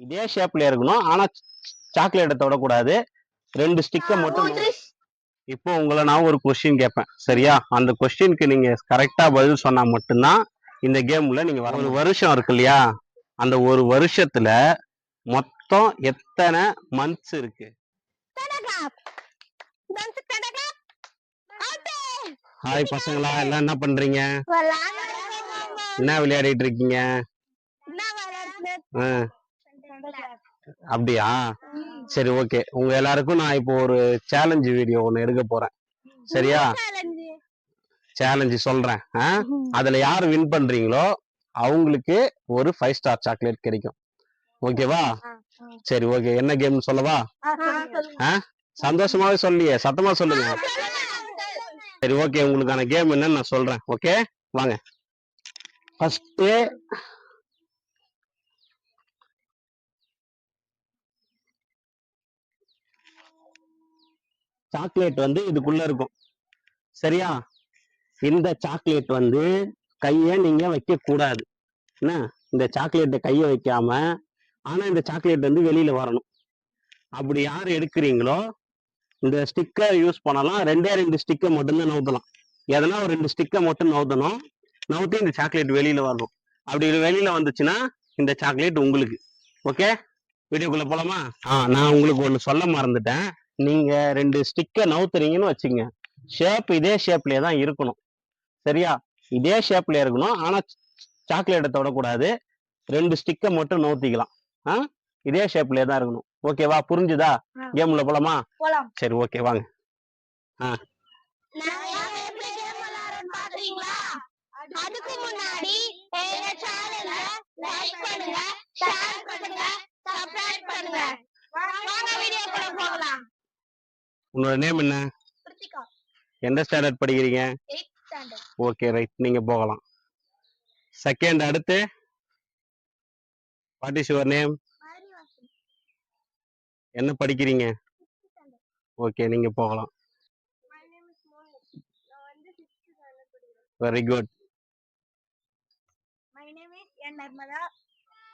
இதே ஷேப்ல இருக்கணும். ஆனா சாக்லேட்டை தொடக்கூடாது. 2 ஸ்டிக்கை மட்டும். இப்போ உங்களை நான் ஒரு கொஸ்டின் கேட்பேன், சரியா? அந்த கொஸ்டினுக்கு நீங்க கரெக்டா பதில் சொன்னா மட்டும்தான் இந்த கேம்ல நீங்க வர. ஒரு வருஷம் இருக்கு இல்லையா? அந்த ஒரு வருஷத்துல மொத்தம் எத்தனை மந்த்ஸ் இருக்கு? ஹாய் பசங்களா, எல்லாம் என்ன பண்றீங்க? என்ன விளையாடிட்டு இருக்கீங்க? அப்படியா? சரி, ஓகே. உங்க எல்லாருக்கும் நான் இப்போ ஒரு சேலஞ்ச் வீடியோ ஒன்னு எடுக்க போறேன், சரியா? சேலஞ்சு சொல்றேன். அதுல யார் வின் பண்றீங்களோ அவங்களுக்கு ஒரு 5 ஸ்டார் சாக்லேட் கிடைக்கும். ஓகேவா? சரி, ஓகே. என்ன கேம் சொல்லவா? சந்தோஷமாவே சொல்லியே, சத்தமா சொல்லுங்க. சரி, ஓகே. உங்களுக்கான கேம் என்னன்னு நான் சொல்றேன். ஓகே, வாங்க. ஃபர்ஸ்ட் சாக்லேட் வந்து இதுக்குள்ள இருக்கும், சரியா? இந்த சாக்லேட் வந்து கைய நீங்க வைக்க கூடாது. என்ன, இந்த சாக்லேட்டை கைய வைக்காம, ஆனா இந்த சாக்லேட் வந்து வெளியில வரணும். அப்படி யார் எடுக்கிறீங்களோ இந்த ஸ்டிக்கர் யூஸ் பண்ணலாம். 2 ஸ்டிக்கை மட்டும்தான் நவுத்தலாம். எதனா ஒரு 2 ஸ்டிக்கை மட்டும் நவுத்தணும். நவுத்தி இந்த சாக்லேட் வெளியில வரணும். அப்படி வெளியில வந்துச்சுன்னா இந்த சாக்லேட் உங்களுக்கு. ஓகே, வீடியோக்குள்ள போலாமா? நான் உங்களுக்கு ஒண்ணு சொல்ல மறந்துட்டேன். நீங்க 2 ஸ்டிக்கை நவுத்துறீங்கன்னு வச்சுங்க, ஷேப் இதே ஷேப்லயே தான் இருக்கணும், சரியா? இதே ஷேப்ல இருக்கணும். ஆனா சாக்லேட்டை தொடக்கூடாது. 2 ஸ்டிக்கை மட்டும் நவுத்திக்கலாம். இதே ஷேப்லயே தான் இருக்கணும். ஓகேவா? புரிஞ்சுதா? கேம்ல போலாமா? சரி, ஓகே, வாங்க. அதுக்கு முன்னாடி எங்க சேனலை லைக் பண்ணுங்க, ஷேர் பண்ணுங்க, சப்ஸ்கிரைப் பண்ணுங்க. வாங்க வீடியோக்குள்ள போகலாம். உன்னோட நேம் என்ன? கிருத்திகா. எந்த ஸ்டாண்டர்ட் படிக்கிறீங்க? 8th standard. Okay, right. நீங்க போகலாம். செகண்ட், அடுத்து வாட் இஸ் யுவர் நேம்? என்ன படிக்கிறீங்க? ஓகே, நீங்க போகலாம். Very good. My name is N. Narmada,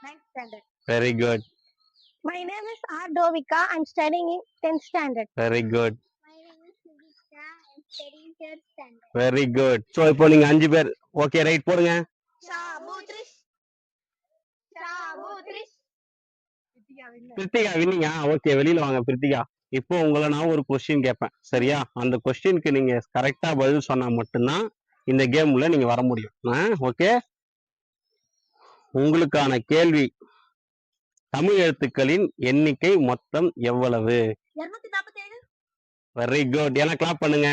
9th standard. Very good. My name is R. Dovika. I'm studying in 10th standard. Very good. My name is Sudhika. I'm studying 3rd standard. Very good. So இப்போ நீங்க 5 பேர் okay, right, போடுங்க. Sabutrish. Prithika வின்னிங்கா? Okay, வெளியில வாங்க பிரித்திகா. இப்போ உங்களை நான் ஒரு கொஸ்டின் கேட்பேன், சரியா? அந்த கொஸ்டினுக்கு நீங்க கரெக்டா பதில் சொன்னா மட்டும்தான் இந்த கேம்ல நீங்க வர முடியும். ஓகே, உங்களுக்கான கேள்வி, தமிழ் எழுத்துக்களின் எண்ணிக்கை மொத்தம் எவ்வளவு? 247. Very good. எல்லாம் கிளாப் பண்ணுங்க.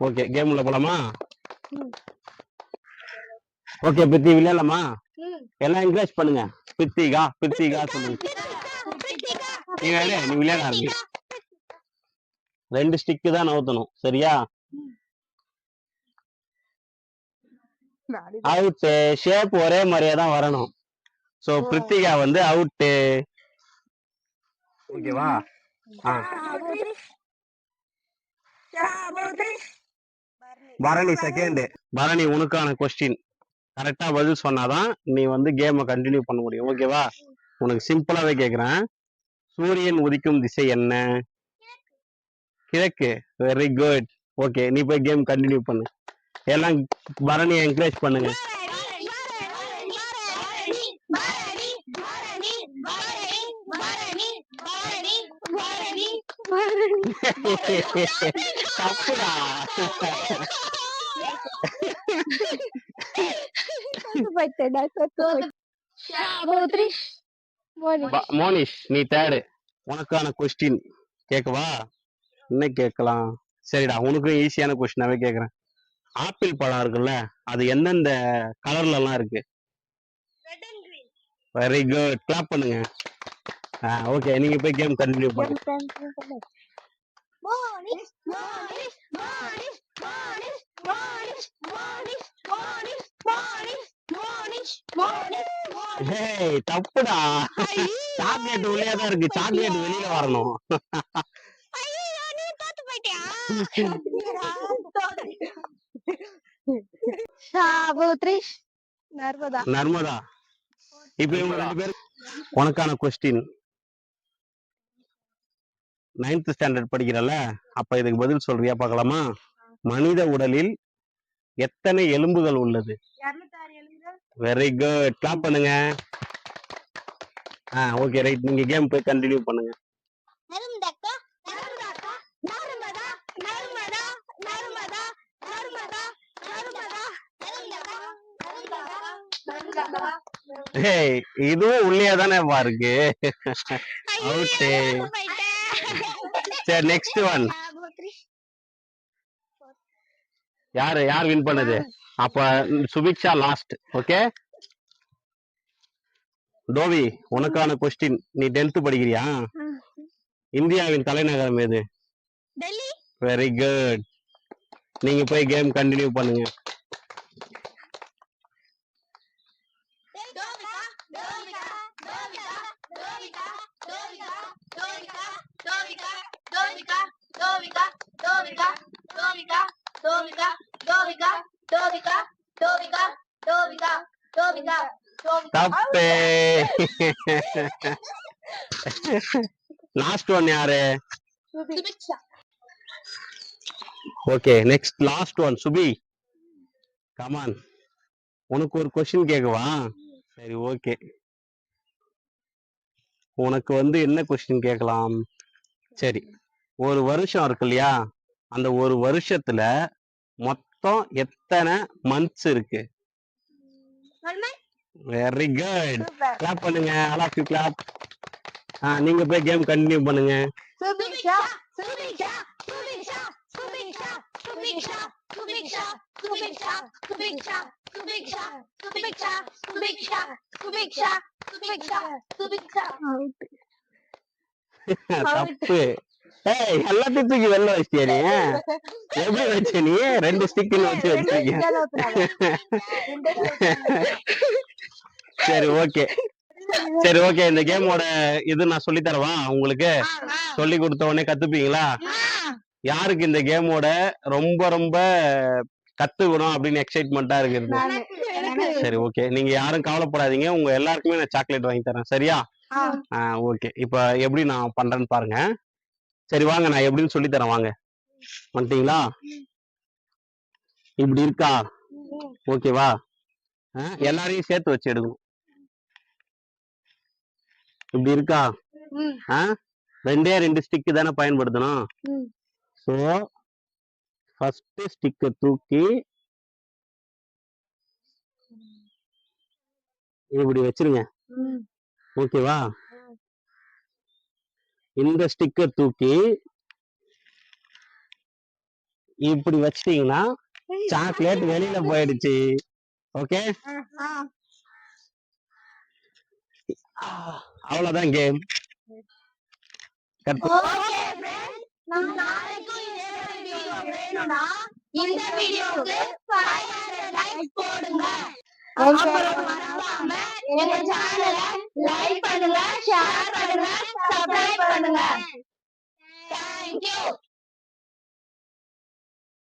ஓகே, கேம்ல போலாமா? ஓகே, பிரித்தி விளையாடலாமா? எல்லாம் என்கரேஜ் பண்ணுங்க. பிரித்திகா பிரித்திகா சொல்லுங்க. நீ விளையாடாது. 2 ஸ்டிக்கு தான் நவுத்தணும், சரியா? அவுட். ஷேப் ஒரே மாதிரியே தான் வரணும். சோ பிரித்திகா வந்து அவுட். ஓகேவா? பரணி செகண்ட். பரணி, உனக்கான கொஸ்டின் கரெக்டா பதில் சொன்னாதான் நீ வந்து கேமை கண்டினியூ பண்ண முடியும். ஓகேவா? உனக்கு சிம்பிளாவே கேக்குறேன். சூரியன் உதிக்கும் திசை என்ன? கிழக்கு. Very good. ஓகே, நீ போய் கேம் கண்டினியூ பண்ணு. எல்லாம் பரணியை என்கரேஜ் பண்ணுங்க. தப்புடா. மோனிஷ், நீ தேர்டு. உனக்கான கொஸ்டின் கேட்கவா? என்ன கேட்கலாம்? சரிடா, உனக்கு ஈஸியான கொஸ்டினாவே கேக்குறேன். ஆப்பிள் பழம் இருக்குல்ல, அது எந்தெந்த கலர்ல எல்லாம் இருக்கு? Very good. கிளாப் பண்ணுங்க. ஓகே, நீங்க போய் கேம் கண்டினியூ பண்ணுங்க. தப்புடா. சாக்லேட் உள்ளே தான் இருக்கு, சாக்லேட் வெளியில வரணும். நர்மதா. இப்ப இவங்க 2 பேரும் உனக்கான கொஸ்டின் 9th ஸ்டாண்டர்ட் படிக்கிறல்ல, அப்ப இதுக்கு பதில் சொல்றியா பார்க்கலாமா? மனித உடலில் எத்தனை எலும்புகள் உள்ளது? 206 எழுதுங்க. வெரி குட், கிளாப் பண்ணுங்க. ஓகே ரைட், நீங்க கேம் போய் கண்டினியூ பண்ணுங்க. நர்மதா நர்மதா நர்மதா நர்மதா நர்மதா நர்மதா நர்மதா நர்மதா நர்மதா. ஏய், இதுவும் உள்ளே தானே இருக்கு. ஓகே, சரி நெக்ஸ்ட் ஒன். யார் வின் பண்ணது? அப்ப சுபிக்ஷா லாஸ்ட். ஓகே டோவி, உனக்கான கொஸ்டின். நீ 10th படிக்கிறியா? இந்தியாவின் தலைநகரம் எது? டெல்லி. வெரி குட், நீங்க போய் கேம் கண்டினியூ பண்ணுங்க. டோவிகா டோவிகா டோவிகா டோவிகா டோவிகா டோவிகா டோவிகா டோவிகா டோவிகா டோவிகா டோவிகா டோவிகா டோவிகா டோவிகா டோவிகா டோவிகா டோவிகா. தப்பே. லாஸ்ட் ஒன் யாரு? Subiksha. Okay next last one Subi, come on. உனக்கு ஒரு கொஸ்டின் கேட்கவா? சரி ஓகே, உனக்கு என்ன கொஸ்டின் கேட்கலாம்? சரி, ஒரு வருஷம் இருக்கு இல்லையா, அந்த ஒரு வருஷத்துல மொத்தம் எத்தனை மந்த்ஸ் இருக்கு? வெரி குட், கிளாப் பண்ணுங்க. All of you clap. நீங்க போய் கேம் கண்டினியூ பண்ணுங்க. சுபிக்ஷா சுபிக்ஷா சுபிக்ஷா சுபிக்ஷா சுபிக்ஷா சுபிக்ஷா சுபிக்ஷா சுபிக்ஷா சுபிக்ஷா சுபிக்ஷா சுபிக்ஷா சுபிக்ஷா சுபிக்ஷா சுபிக்ஷா. தப்பு. ஏய், எல்லாத்தையும் தூக்கி வெளில வச்சிட்டியா நீ? எப்படி வச்ச நீ? 2 ஸ்டிக்னு வச்சு வச்சிருக்கீங்க. சரி ஓகே, சரி ஓகே, இந்த கேமோட இது நான் சொல்லி தரவா உங்களுக்கு? சொல்லி கொடுத்த உடனே கத்துப்பீங்களா? யாருக்கு இந்த கேமோட ரொம்ப ரொம்ப கத்துக்கணும் அப்படின்னு எக்ஸைட்மெண்டா இருக்குது? சரி ஓகே, நீங்க யாரும் கவலைப்படாதீங்க, உங்க எல்லாருக்குமே நான் சாக்லேட் வாங்கி தரேன், சரியா? ஓகே, இப்ப எப்படி நான் பண்றேன்னு பாருங்க. சரி வாங்க, நான் எப்படின்னு சொல்லி தரேன், வாங்க. வந்துட்டீங்களா? இப்படி இருக்கா? ஓகேவா? எல்லாரையும் சேர்த்து வச்சு எடுக்கணும். இப்படி இருக்கா? 2 ஸ்டிக் தானே பயன்படுத்தணும். சோ ஃபர்ஸ்ட் ஸ்டிக்கை தூக்கி இப்படி வச்சிருங்க. ஓகேவா? இந்த ஸ்டிக்கை தூக்கி இப்படி வச்சிட்டீங்கன்னா சாக்லேட் வெளியில போயிடுச்சு. ஓகே, அவ்வளவுதான் கேம். ஓகே फ्रेंड्स, நம்ம நாளைக்கும் இதே வீடியோ வேணும்னா இந்த வீடியோவுக்கு 500 லைக்ஸ் போடுங்க. அப்புறம் மறக்காம எங்க சேனலை லைக் பண்ணுங்க, ஷேர் பண்ணுங்க, சப்ஸ்கிரைப் பண்ணுங்க. Thank you.